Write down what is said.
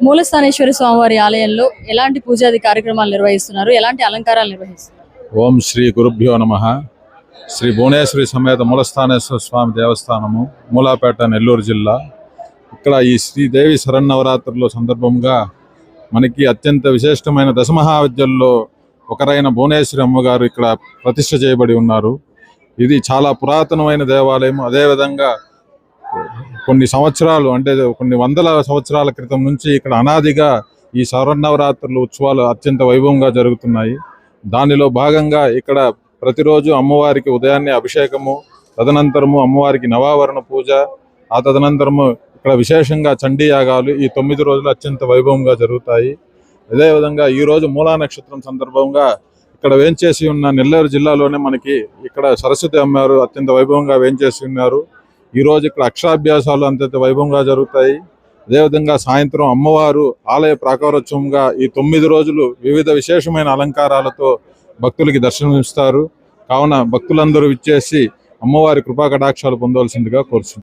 మూలస్థానేశ్వర స్వామివారి ఆలయంలో ఎలాంటి పూజాది కార్యక్రమాలు నిర్వహిస్తున్నారు, ఎలాంటి అలంకారాలు నిర్వహిస్తున్నారు? ఓం శ్రీ గురుభ్యో నమః. శ్రీ భువనేశ్వరి సమేత మూలస్థానేశ్వర స్వామి దేవస్థానము, మూలాపేట, నెల్లూరు జిల్లా. ఇక్కడ ఈ శ్రీదేవి శరన్నవరాత్రుల సందర్భంగా మనకి అత్యంత విశిష్టమైన దశమహావిద్యల్లో ఒకరైన భువనేశ్వరి అమ్మగారు ఇక్కడ ప్రతిష్ఠ చేయబడి ఉన్నారు. ఇది చాలా పురాతనమైన దేవాలయం. అదేవిధంగా కొన్ని సంవత్సరాలు, అంటే కొన్ని వందల సంవత్సరాల క్రితం నుంచి ఇక్కడ అనాదిగా ఈ శరన్నవరాత్రుల ఉత్సవాలు అత్యంత వైభవంగా జరుగుతున్నాయి. దానిలో భాగంగా ఇక్కడ ప్రతిరోజు అమ్మవారికి ఉదయాన్నే అభిషేకము, తదనంతరము అమ్మవారికి నవావరణ పూజ, ఆ తదనంతరము ఇక్కడ విశేషంగా చండీ యాగాలు ఈ 9 రోజులు అత్యంత వైభవంగా జరుగుతాయి. అదేవిధంగా ఈరోజు మూలా నక్షత్రం సందర్భంగా ఇక్కడ వేంచేసి ఉన్న నెల్లూరు జిల్లాలోనే మనకి ఇక్కడ సరస్వతి అమ్మవారు అత్యంత వైభవంగా వేంచేసి ఉన్నారు. ఈరోజు ఇక్కడ అక్షరాభ్యాసాలు అత్యంత వైభవంగా జరుగుతాయి. అదేవిధంగా సాయంత్రం అమ్మవారు ఆలయ ప్రాకారోత్సవంగా ఈ 9 రోజులు వివిధ విశేషమైన అలంకారాలతో భక్తులకి దర్శనమిస్తారు. కావున భక్తులందరూ విచ్చేసి అమ్మవారి కృపా కటాక్షాలు పొందవలసిందిగా కోరుచున్నాను.